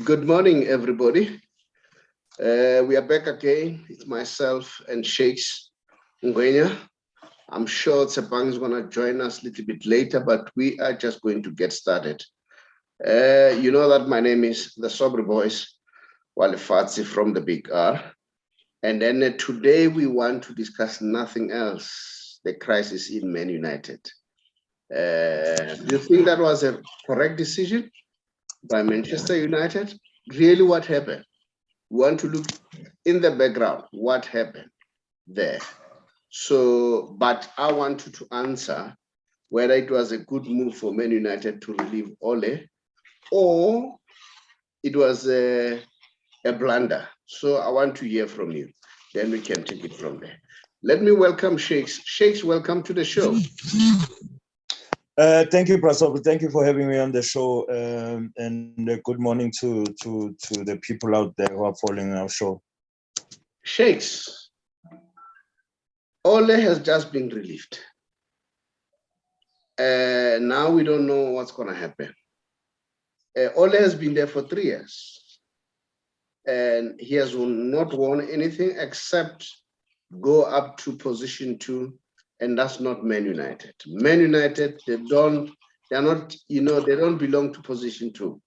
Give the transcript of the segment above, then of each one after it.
Good morning, everybody. We are back again. It's myself and Shakes Ngwenya. I'm sure Tsepang is going to join us a little bit later, but we are just going to get started. You know that my name is the Sobri Boys, Wale Fatsi from the Big R. And then today we want to discuss nothing else, the crisis in Man United. Do you think that was a correct decision by Manchester United? Really, what happened? We want to look in the background, what happened there. So, but I wanted to answer whether it was a good move for Man United to relieve Ole or it was a blunder. So I want to hear from you. Then we can take it from there. Let me welcome Shakes. Shakes, welcome to the show. Thank you, Prasob. Thank you for having me on the show, and good morning to the people out there who are following our show. Shakes, Ole has just been relieved. Now we don't know what's going to happen. Ole has been there for 3 years, and he has not won anything except go up to position 2. And that's not Man United. Man United, they don't belong to position 2.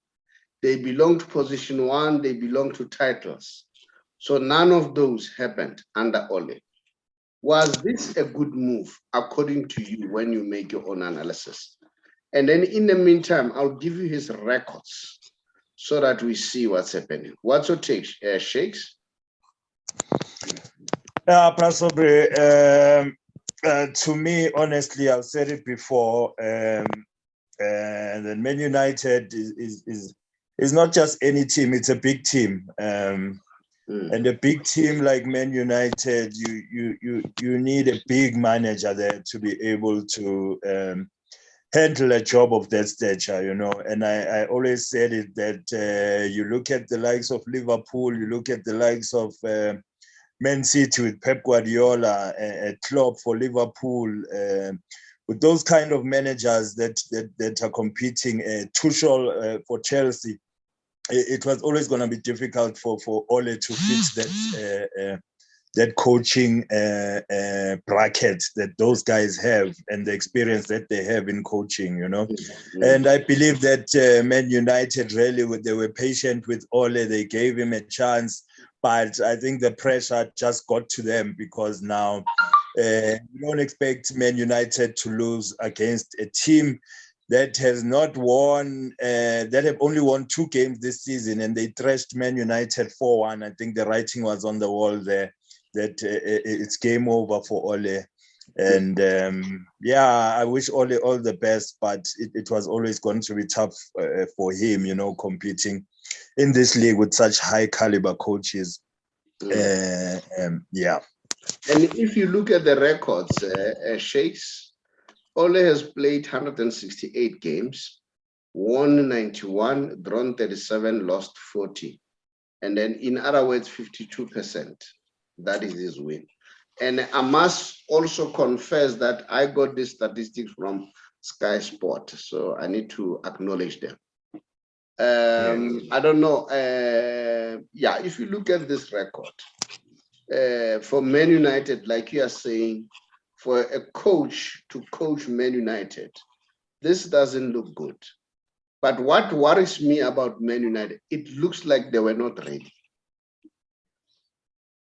They belong to position 1, they belong to titles. So none of those happened under Ole. Was this a good move, according to you, when you make your own analysis? And then in the meantime, I'll give you his records so that we see what's happening. What's your take, Shakes? Prasob, to me, honestly, I've said it before, that Man United is not just any team, it's a big team. And a big team like Man United, you need a big manager there to be able to handle a job of that stature, you know. And I always said it that you look at the likes of Liverpool, you look at the likes of Man City with Pep Guardiola, Klopp for Liverpool, with those kind of managers that are competing, Tuchel for Chelsea, it was always going to be difficult for Ole to fit that coaching bracket that those guys have and the experience that they have in coaching, you know. And I believe that Man United really, they were patient with Ole. They gave him a chance. But I think the pressure just got to them because now you don't expect Man United to lose against a team that has not won, that have only won 2 games this season, and they thrashed Man United 4-1. I think the writing was on the wall there that it's game over for Ole. And I wish Ole all the best, but it was always going to be tough for him, you know, competing in this league with such high caliber coaches. And if you look at the records, Shakes, Ole has played 168 games, won 91, drawn 37, lost 40. And then in other words, 52%. That is his win. And I must also confess that I got these statistics from Sky Sport, so I need to acknowledge them. I don't know. If you look at this record, for Man United, like you are saying, for a coach to coach Man United, this doesn't look good. But what worries me about Man United, it looks like they were not ready.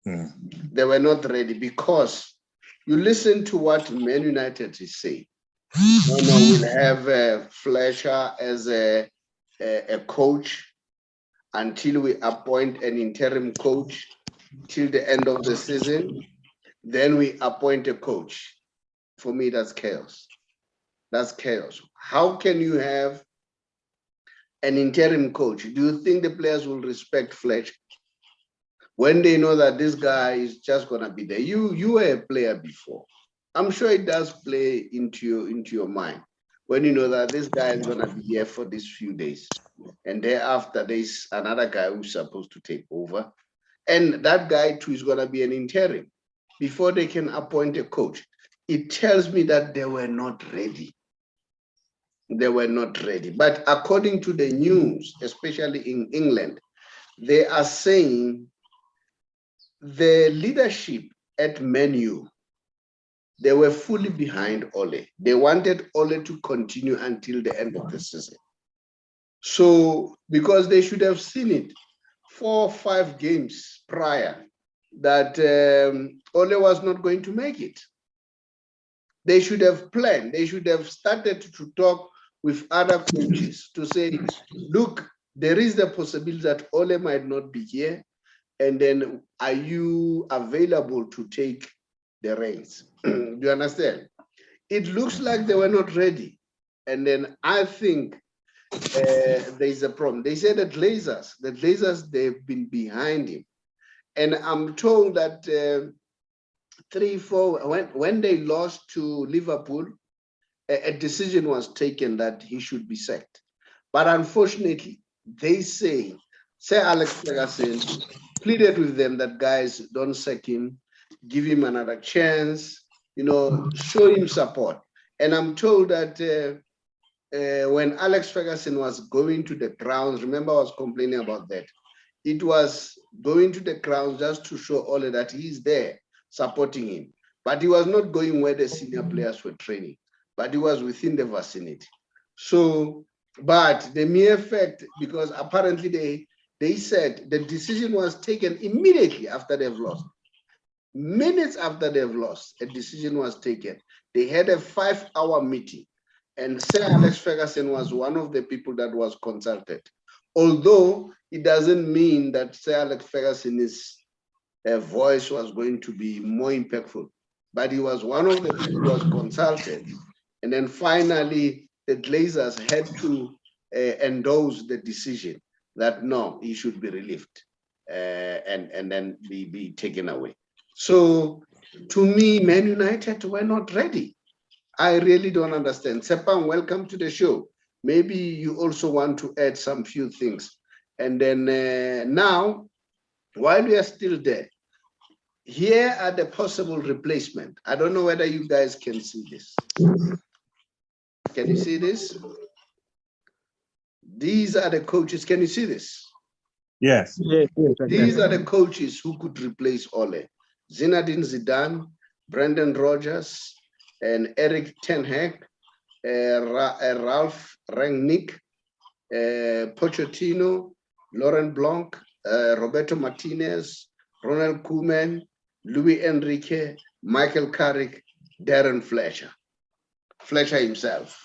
They were not ready because you listen to what Man United is saying. We'll have Fletcher as a coach until we appoint an interim coach till the end of the season. Then we appoint a coach. For me, that's chaos. That's chaos. How can you have an interim coach? Do you think the players will respect Fletcher when they know that this guy is just going to be there? You were a player before. I'm sure it does play into your mind when you know that this guy is going to be here for these few days. And thereafter, there's another guy who's supposed to take over. And that guy too is going to be an interim before they can appoint a coach. It tells me that they were not ready. they were not ready. But according to the news, especially in England, they are saying the leadership at Man U, they were fully behind Ole. They wanted Ole to continue until the end of the season. So, because they should have seen it 4 or 5 games prior that Ole was not going to make it. They should have planned. They should have started to talk with other coaches to say, look, there is the possibility that Ole might not be here. And then are you available to take the reins? Do you understand? It looks like they were not ready. And then I think there's a problem. They said the Glazers, they've been behind him. And I'm told that 3-4, when they lost to Liverpool, a decision was taken that he should be sacked. But unfortunately, they say Sir Alex Ferguson pleaded with them that, guys, don't sack him, give him another chance, show him support. And I'm told that when Alex Ferguson was going to the grounds, remember I was complaining about that, it was going to the grounds just to show Ole that he's there supporting him. But he was not going where the senior players were training, but he was within the vicinity. So, but the mere fact, because apparently they said the decision was taken immediately after they've lost. Minutes after they've lost, a decision was taken. They had a 5-hour meeting, and Sir Alex Ferguson was one of the people that was consulted. Although it doesn't mean that Sir Alex Ferguson's voice was going to be more impactful, but he was one of the people who was consulted. And then finally, the Glazers had to endorse the decision that no, he should be relieved and then be taken away. So to me, Man United were not ready. I really don't understand. Sepang, welcome to the show. Maybe you also want to add some few things. And then now, while we are still there, here are the possible replacement. I don't know whether you guys can see this. Can you see this? These are the coaches. Can you see this? Yes. These are the coaches who could replace Ole. Zinedine Zidane, Brendan Rodgers, and Eric Ten Hag, Ralph Rangnick, Pochettino, Laurent Blanc, Roberto Martinez, Ronald Koeman, Luis Enrique, Michael Carrick, Darren Fletcher himself.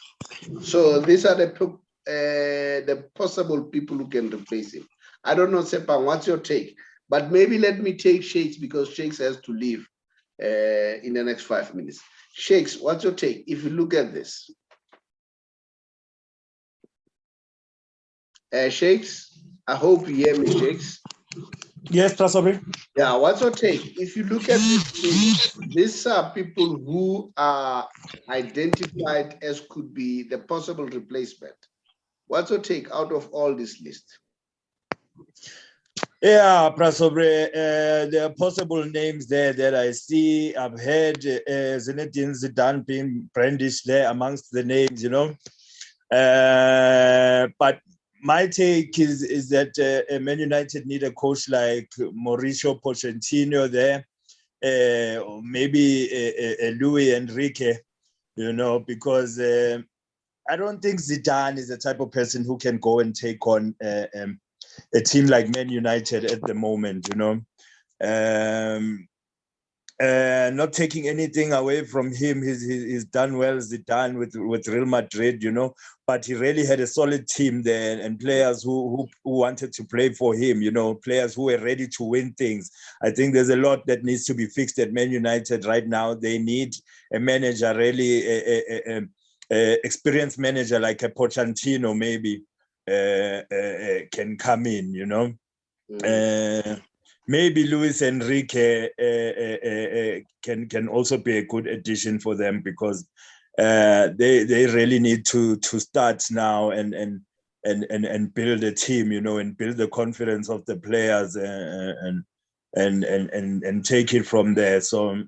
So these are the possible people who can replace him. I don't know, Sepang, what's your take? But maybe let me take Shakes because Shakes has to leave in the next 5 minutes. Shakes, what's your take? If you look at this. Shakes, I hope you hear me, Shakes. Yes, Prasobe. Yeah, what's your take? If you look at this, these are people who are identified as could be the possible replacement. What's your take out of all this list? Yeah, Prasobe, there are possible names there that I see. I've heard Zinedine Zidane being brandished there amongst the names, But my take is that Man United need a coach like Mauricio Pochettino there, or maybe Luis Enrique, because I don't think Zidane is the type of person who can go and take on a team like Man United at the moment, not taking anything away from him. He's done well, Zidane with Real Madrid, but he really had a solid team there and players who wanted to play for him, players who were ready to win things. I think there's a lot that needs to be fixed at Man United right now. They need a manager, really experienced manager like a Pochettino maybe can come in, maybe Luis Enrique can also be a good addition for them because they really need to start now and build a team, and build the confidence of the players and take it from there. So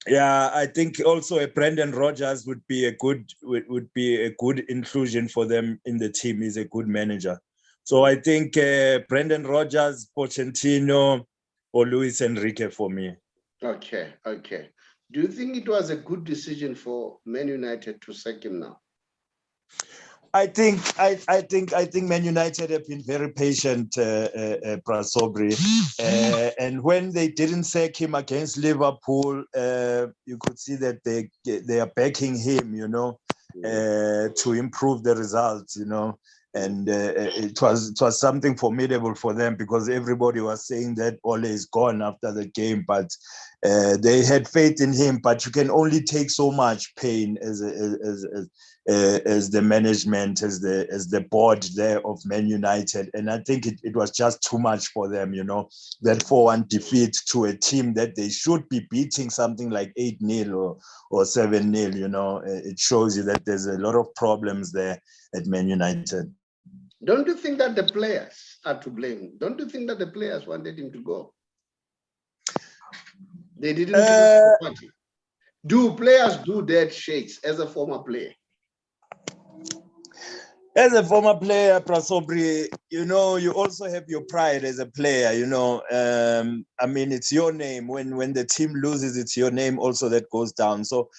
Yeah, I think also a Brendan Rodgers would be a good inclusion for them in the team. He's a good manager. So I think Brendan Rodgers, Pochettino, or Luis Enrique for me. Okay. Do you think it was a good decision for Man United to sack him now? I think Man United have been very patient, Prasobri, and when they didn't sack him against Liverpool, you could see that they are backing him, to improve the results, and it was something formidable for them because everybody was saying that Ole is gone after the game, but they had faith in him. But you can only take so much pain as the management, as the board there of Man United, and I think it was just too much for them. That 4-1 defeat to a team that they should be beating something like 8-0 or 7-0. It shows you that there's a lot of problems there at Man United. Don't you think that the players are to blame? Don't you think that the players wanted him to go? They didn't do the party. Do players do that, Shakes, as a former player? As a former player, Prasobri, you also have your pride as a player, I mean, it's your name. When the team loses, it's your name also that goes down. So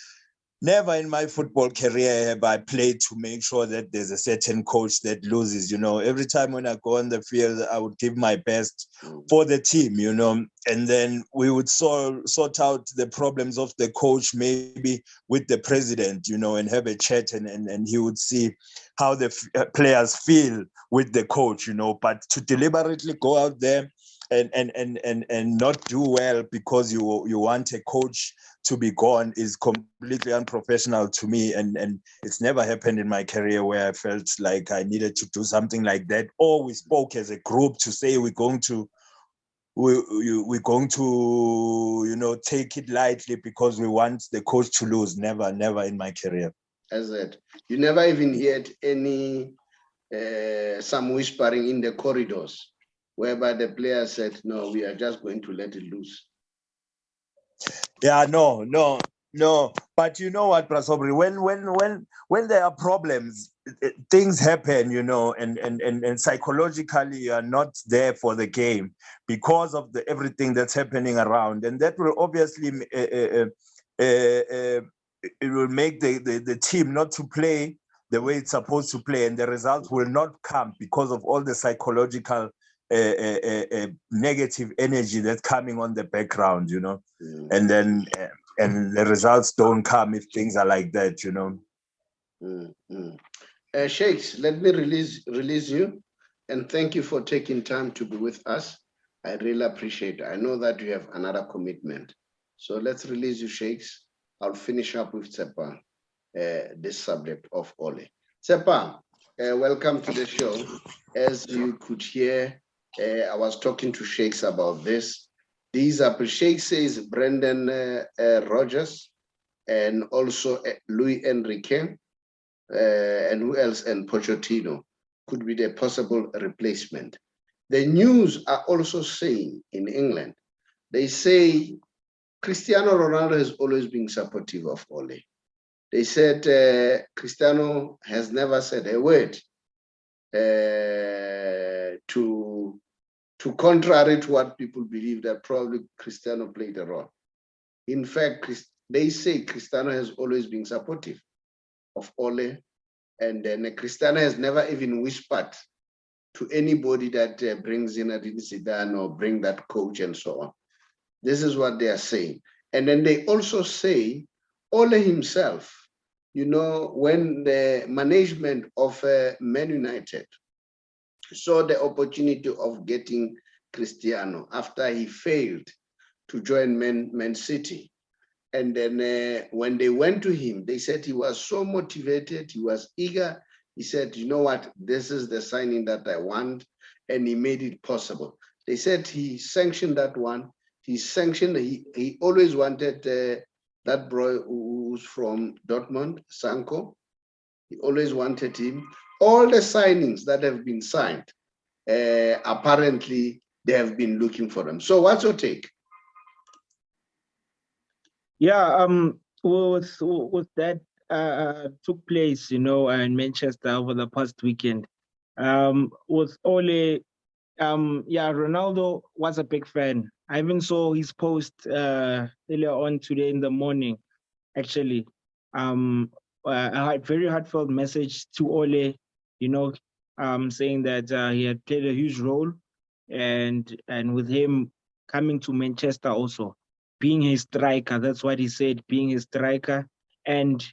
never in my football career have I played to make sure that there's a certain coach that loses. Every time when I go on the field, I would give my best for the team, and then we would sort out the problems of the coach, maybe with the president, and have a chat, and he would see how the players feel with the coach, but to deliberately go out there and not do well because you want a coach to be gone is completely unprofessional to me, and it's never happened in my career where I felt like I needed to do something like that, or we spoke as a group to say we're going to take it lightly because we want the coach to lose. Never in my career. As that, you never even heard any some whispering in the corridors whereby the players said, no, we are just going to let it loose? Yeah, no. But you know what, Prasobri, when there are problems, things happen, and psychologically you are not there for the game because of everything that's happening around, and that will obviously it will make the team not to play the way it's supposed to play, and the results will not come because of all the psychological negative energy that's coming on the background, and then and the results don't come if things are like that, Shakes, let me release you, and thank you for taking time to be with us. I really appreciate it. I know that you have another commitment, so let's release you, Shakes. I'll finish up with Tsepa, this subject of Ole. Tsepa, welcome to the show. As you could hear, I was talking to Shakes about this. These are, Shakes says, Brendan Rodgers, and also Luis Enrique, and who else? And Pochettino could be the possible replacement. The news are also saying in England, they say Cristiano Ronaldo has always been supportive of Ole. They said Cristiano has never said a word to contrary to what people believe, that probably Cristiano played a role. In fact, they say Cristiano has always been supportive of Ole, and then Cristiano has never even whispered to anybody that brings in a Zidane or bring that coach and so on. This is what they are saying. And then they also say Ole himself, when the management of Man United saw the opportunity of getting Cristiano after he failed to join Man City. And then when they went to him, they said he was so motivated, he was eager. He said, you know what, this is the signing that I want. And he made it possible. They said he sanctioned that one. He always wanted that boy who's from Dortmund, Sanko. He always wanted him. All the signings that have been signed, apparently they have been looking for them. So what's your take? Yeah, with that took place, in Manchester over the past weekend. With Ole, yeah, Ronaldo was a big fan. I even saw his post earlier on today in the morning, actually. A very heartfelt message to Ole, you know, saying that he had played a huge role, and with him coming to Manchester also, being his striker. That's what he said, being his striker, and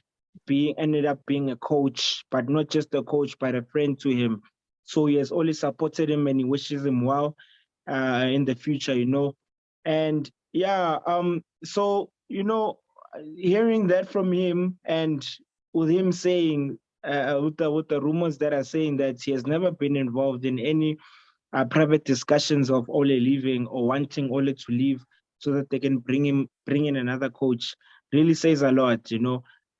being ended up being a coach, but not just a coach, but a friend to him. So he has always supported him, and he wishes him well in the future. And yeah, so hearing that from him, and with him saying with the rumors that are saying that he has never been involved in any private discussions of Ole leaving or wanting Ole to leave so that they can bring in another coach, really says a lot.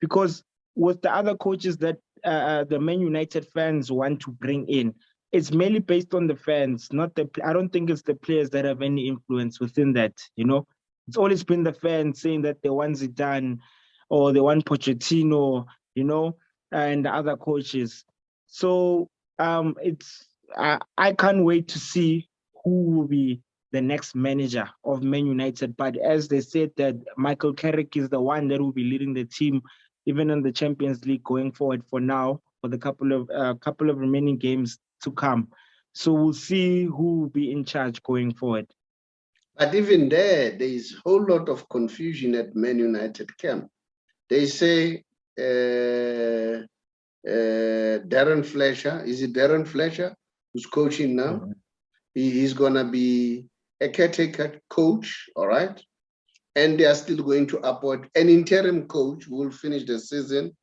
Because with the other coaches that the Man United fans want to bring in, it's mainly based on the fans, not the. I don't think it's the players that have any influence within that. It's always been the fans saying that they want Zidane or they want Pochettino, and the other coaches. So I can't wait to see who will be the next manager of Man United. But as they said that Michael Carrick is the one that will be leading the team, even in the Champions League going forward for now, for the couple of remaining games to come. So we'll see who will be in charge going forward. But even there is a whole lot of confusion at Man United camp. They say Darren Fletcher, is it Darren Fletcher who's coaching now? Mm-hmm. He's going to be a caretaker coach, all right? And they are still going to appoint an interim coach who will finish the season.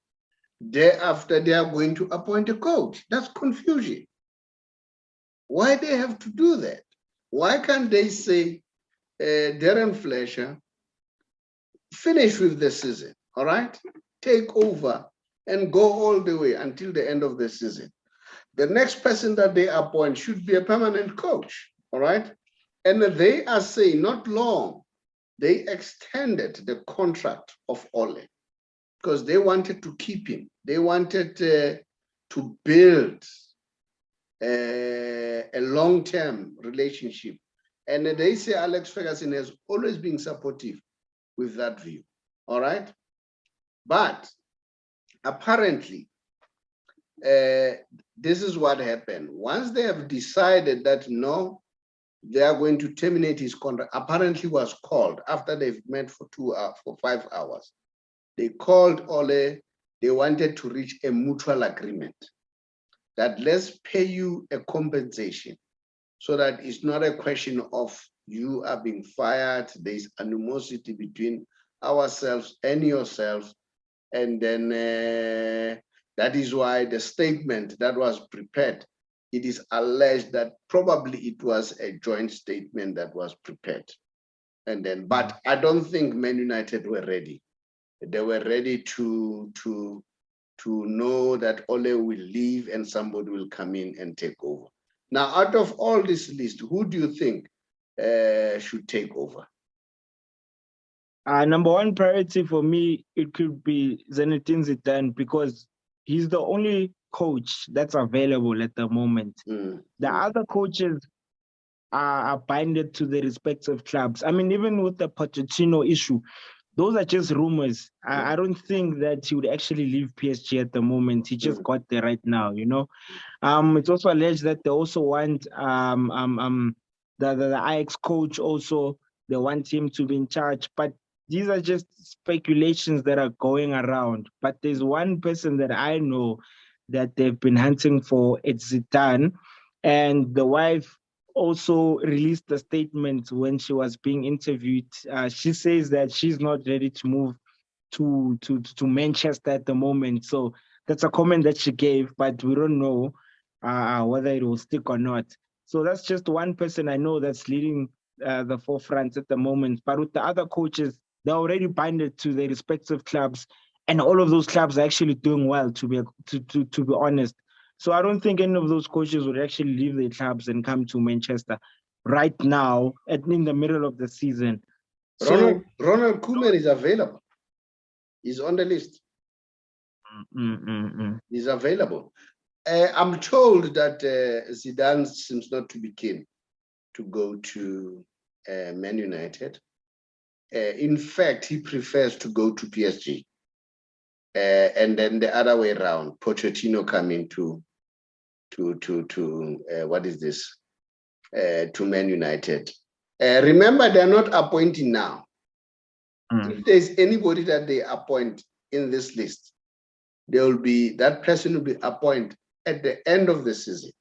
Thereafter, they are going to appoint a coach. That's confusion. Why they have to do that? Why can't they say, Darren Fletcher, finish with the season, all right? Take over and go all the way until the end of the season. The next person that they appoint should be a permanent coach, all right? And they are saying not long, they extended the contract of Ole because they wanted to keep him. They wanted to build a long-term relationship. And they say Alex Ferguson has always been supportive with that view, all right? But apparently, this is what happened. Once they have decided that no, they are going to terminate his contract, apparently was called after they've met for 5 hours. They called Ole, they wanted to reach a mutual agreement that let's pay you a compensation so that it's not a question of you are being fired, there's animosity between ourselves and yourselves. And then that is why the statement that was prepared, it is alleged that probably it was a joint statement that was prepared. And then, but I don't think Man United were ready. They were ready to know that Ole will leave and somebody will come in and take over. Now, out of all this list, who do you think should take over? Number one priority for me, it could be Zinedine Zidane because he's the only coach that's available at the moment. The other coaches are binded to the respective clubs. I mean, even with the Pochettino issue, those are just rumors. I don't think that he would actually leave PSG at the moment. He just got there right now, It's also alleged that they also want the Ajax coach also, they want him to be in charge. But these are just speculations that are going around. But there's one person that I know that they've been hunting for, it's Zidane. And the wife also released a statement when she was being interviewed. She says that she's not ready to move to Manchester at the moment. So that's a comment that she gave, but we don't know whether it will stick or not. So that's just one person I know that's leading the forefront at the moment. But with the other coaches, they're already binded to their respective clubs, and all of those clubs are actually doing well. To be honest, so I don't think any of those coaches would actually leave their clubs and come to Manchester right now in the middle of the season. So Ronald Koeman is available. He's on the list. He's available. I'm told that Zidane seems not to be keen to go to Man United. In fact, he prefers to go to PSG. And then the other way around, Pochettino coming to what is this? To Man United. Remember, they're not appointing now. If there's anybody that they appoint in this list, that person will be appointed at the end of the season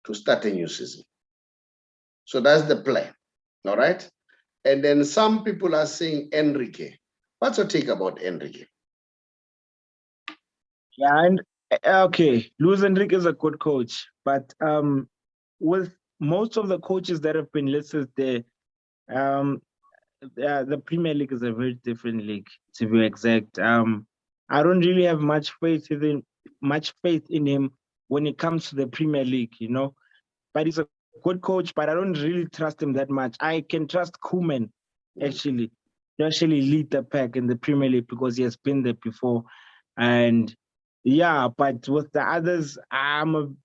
to start a new season. So that's the plan. All right. And then some people are saying Enrique. What's your take about Enrique? Yeah, and okay, Luis Enrique is a good coach, but with most of the coaches that have been listed there, the Premier League is a very different league, to be exact. I don't really have much faith in him when it comes to the Premier League, you know. But he's a good coach, but I don't really trust him that much. I can trust Koeman actually to actually lead the pack in the Premier League because he has been there before. And yeah, but with the others, I'm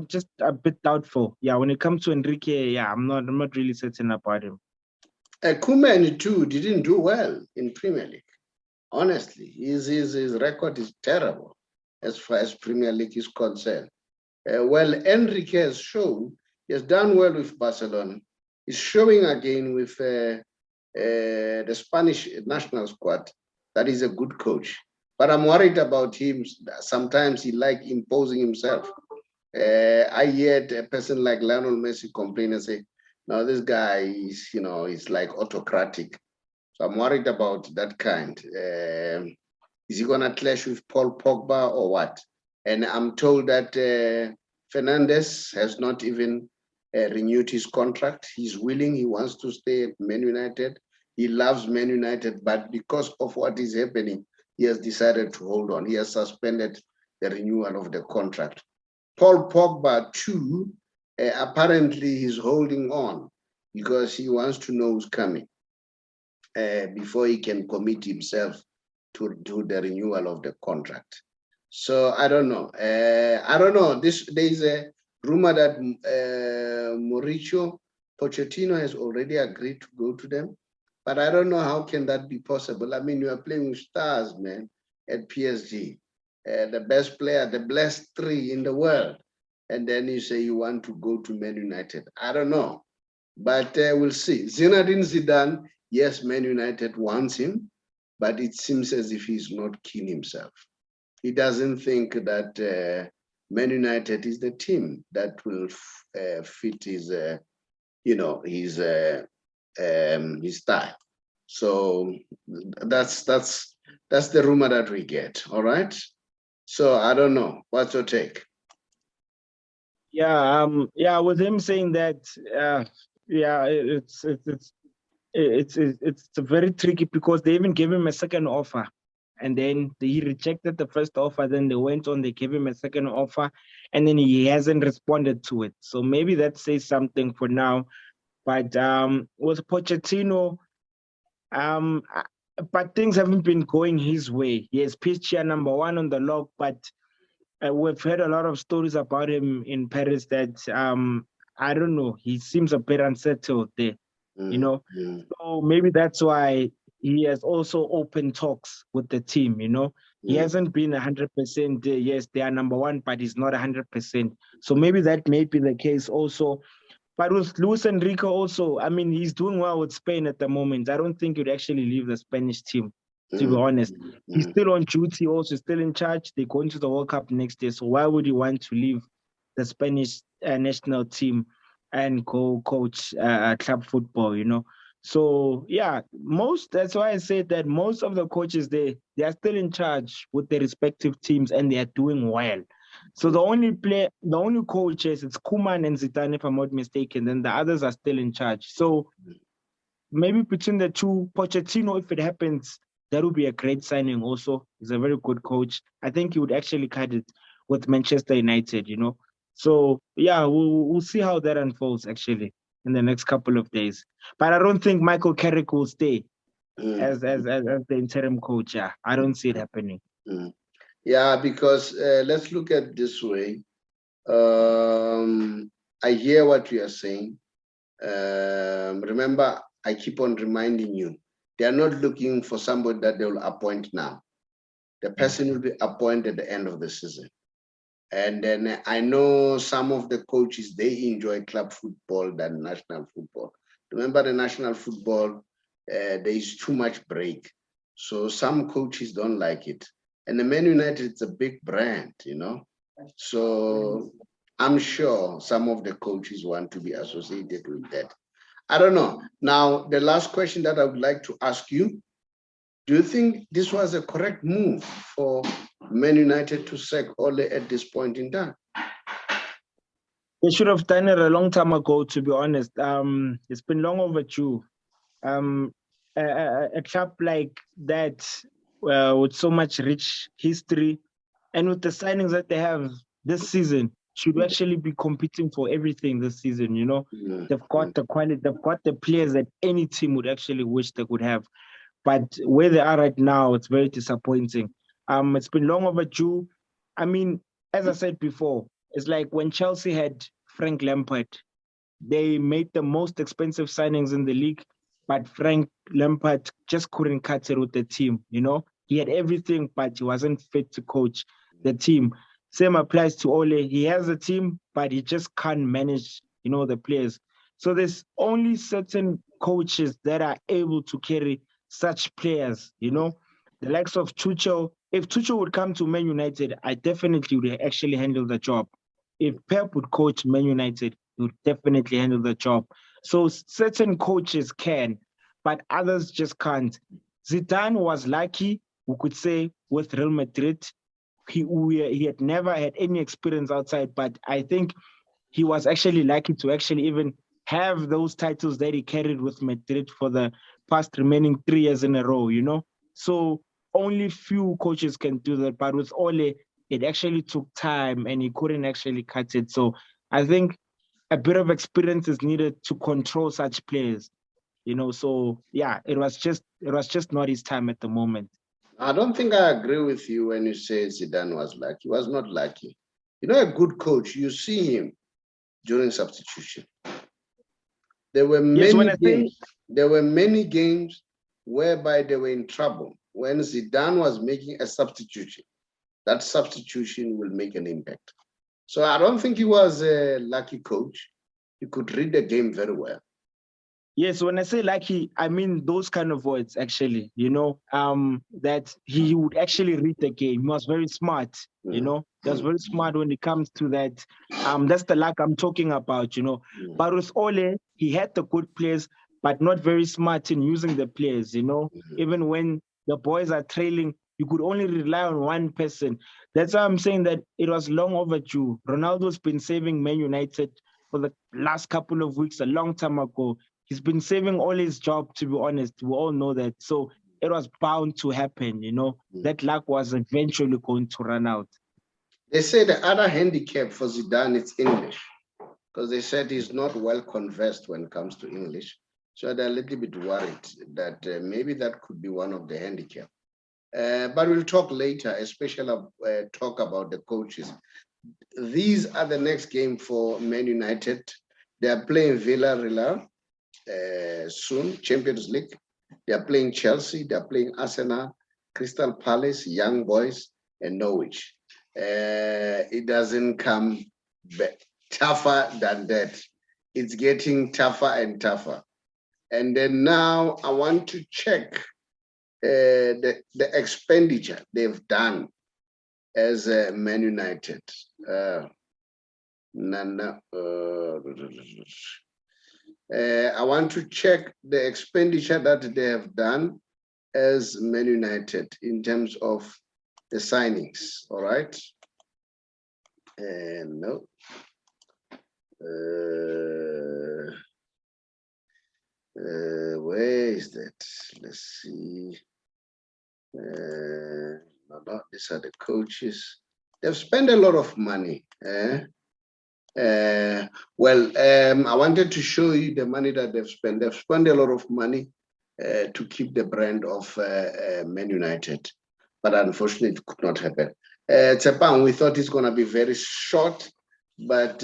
just a bit doubtful. Yeah, when it comes to Enrique, yeah, I'm not really certain about him. Koeman too didn't do well in Premier League. Honestly, his record is terrible as far as Premier League is concerned. Well, Enrique has shown he has done well with Barcelona. He's showing again with the Spanish national squad that he's a good coach. But I'm worried about him. Sometimes he likes imposing himself. I heard a person like Lionel Messi complain and say, "No, this guy is, he's like autocratic." So I'm worried about that kind. Is he gonna clash with Paul Pogba or what? And I'm told that Fernandes has not even renewed his contract. He's willing, he wants to stay at Man United. He loves Man United, but because of what is happening, he has decided to hold on. He has suspended the renewal of the contract. Paul Pogba too, apparently he's holding on because he wants to know who's coming before he can commit himself to do the renewal of the contract. So I don't know. There's a rumor that Mauricio Pochettino has already agreed to go to them, but I don't know how can that be possible. I mean, you are playing with stars, man, at PSG, the best player, the best three in the world, and then you say you want to go to Man United. I don't know, but we'll see. Zinedine Zidane, yes, Man United wants him, but it seems as if he's not keen himself. He doesn't think that Man United is the team that will fit his, his style. So that's the rumor that we get. All right. So I don't know. What's your take? Yeah, with him saying that, it's very tricky because they even gave him a second offer, and then he rejected the first offer. Then they went on, they gave him a second offer, and then he hasn't responded to it. So maybe that says something for now. But with Pochettino, but things haven't been going his way. He has pitched here number one on the log, but we've heard a lot of stories about him in Paris that I don't know. He seems a bit unsettled there, So maybe that's why he has also opened talks with the team. He hasn't been 100% there. Yes, they are number one, but he's not 100%. So maybe that may be the case also. But with Luis Enrique also, I mean, he's doing well with Spain at the moment. I don't think he'd actually leave the Spanish team, to be honest. He's still on duty, also still in charge. They're going to the World Cup next year. So why would he want to leave the Spanish national team and go coach club football, So yeah, that's why I said that most of the coaches, they are still in charge with their respective teams and they are doing well. So the only coaches, it's Koeman and Zidane, if I'm not mistaken, then the others are still in charge. So maybe between the two, Pochettino, if it happens, that would be a great signing also. He's a very good coach. I think he would actually cut it with Manchester United, So yeah, we'll see how that unfolds actually. in the next couple of days. But I don't think Michael Carrick will stay as the interim coach. Yeah, I don't see it happening. Yeah, because let's look at this way. I hear what you are saying. Remember, I keep on reminding you, they are not looking for somebody that they will appoint now. The person will be appointed at the end of the season. And then I know some of the coaches, they enjoy club football than national football. Remember, the national football, there is too much break. So some coaches don't like it. And the Man United, it's a big brand, you know. So I'm sure some of the coaches want to be associated with that. I don't know. Now, the last question that I would like to ask you, do you think this was a correct move for Man United to sack Ole at this point in time? They should have done it a long time ago, to be honest. It's been long overdue. A club like that, with so much rich history, and with the signings that they have this season, should actually be competing for everything this season. You know, they've got the quality, they've got the players that any team would actually wish they could have. But where they are right now, it's very disappointing. It's been long overdue. I mean, as I said before, it's like when Chelsea had Frank Lampard, they made the most expensive signings in the league, but Frank Lampard just couldn't cut it with the team. You know, he had everything, but he wasn't fit to coach the team. Same applies to Ole. He has a team, but he just can't manage, you know, the players. So there's only certain coaches that are able to carry such players, you know, the likes of Tuchel. If Tuchel would come to Man United, I definitely would actually handle the job. If Pep would coach Man United, he would definitely handle the job. So certain coaches can, but others just can't. Zidane was lucky, we could say, with Real Madrid. He had never had any experience outside, but I think he was actually lucky to actually even have those titles that he carried with Madrid for the past remaining 3 years in a row, you know? So only few coaches can do that. But with Ole, it actually took time and he couldn't actually cut it. So I think a bit of experience is needed to control such players, you know? So yeah, it was just not his time at the moment. I don't think I agree with you when you say Zidane was lucky. He was not lucky. You know, a good coach, you see him during substitution. There were many games whereby they were in trouble. When Zidane was making a substitution, that substitution will make an impact. So I don't think he was a lucky coach. He could read the game very well. Yes, when I say lucky, I mean those kind of words actually, you know, that he would actually read the game. He was very smart, you know, he was very smart when it comes to that. That's the luck I'm talking about, you know. But with Ole, he had the good players, but not very smart in using the players, you know. Even when the boys are trailing, you could only rely on one person. That's why I'm saying that it was long overdue. Ronaldo's been saving Man United for the last couple of weeks, a long time ago. He's been saving all his job, to be honest. We all know that. So it was bound to happen, you know. That luck was eventually going to run out. They say the other handicap for Zidane is English, because they said he's not well conversed when it comes to English. So they're a little bit worried that maybe that could be one of the handicaps. But we'll talk later, especially talk about the coaches. These are the next game for Man United. They are playing Villarreal soon, Champions League. They are playing Chelsea, they are playing Arsenal, Crystal Palace, Young Boys, and Norwich. It doesn't come tougher than that. It's getting tougher and tougher. And then now I want to check the expenditure they've done as Man United. I want to check the expenditure that they have done as Man United in terms of the signings. All right. No. Where is that? Let's see. No, these are the coaches. They've spent a lot of money. I wanted to show you the money that they've spent. They've spent a lot of money to keep the brand of Man United, but unfortunately it could not happen. Tsepang, we thought it's going to be very short, but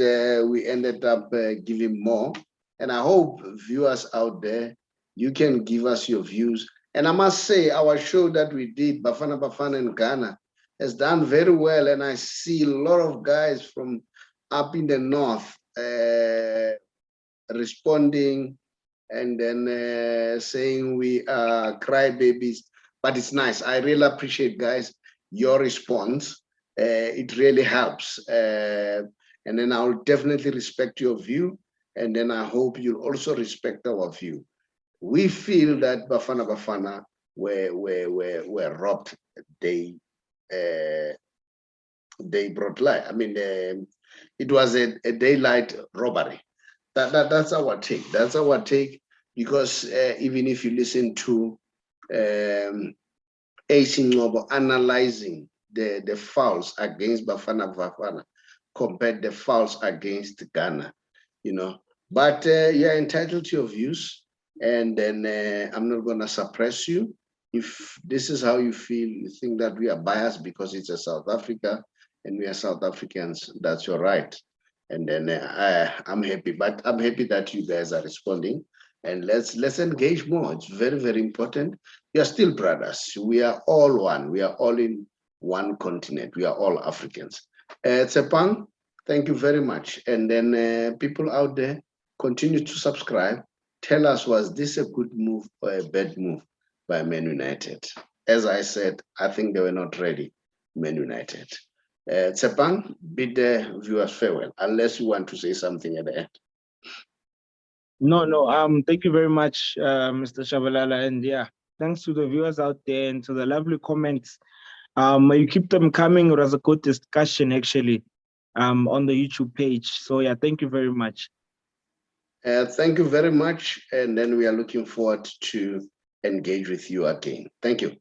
we ended up giving more. And I hope viewers out there, you can give us your views. And I must say, our show that we did, Bafana Bafana in Ghana, has done very well. And I see a lot of guys from up in the north responding and then saying we are crybabies. But it's nice. I really appreciate, guys, your response. It really helps. And then I'll definitely respect your view. And then I hope you'll also respect our view. We feel that Bafana Bafana were robbed. They brought light. I mean, it was a daylight robbery. That's our take. That's our take, because even if you listen to AC Ngobo analyzing the fouls against Bafana Bafana compared the fouls against Ghana, you know. But you're entitled to your views, and then I'm not going to suppress you. If this is how you feel, you think that we are biased because it's a South Africa and we are South Africans, that's your right. And then I'm happy, but I'm happy that you guys are responding, and let's engage more. It's very, very important. We are still brothers. We are all one. We are all in one continent. We are all Africans. Tsepang, thank you very much. And then people out there, continue to subscribe. Tell us, was this a good move or a bad move by Man United? As I said, I think they were not ready, Man United. Tsepang, bid the viewers farewell, unless you want to say something at the end. No. Thank you very much, Mr. Shabalala, and yeah, thanks to the viewers out there and to the lovely comments. You keep them coming. It was a good discussion actually, on the YouTube page. So yeah, thank you very much. Thank you very much, and then we are looking forward to engage with you again. Thank you.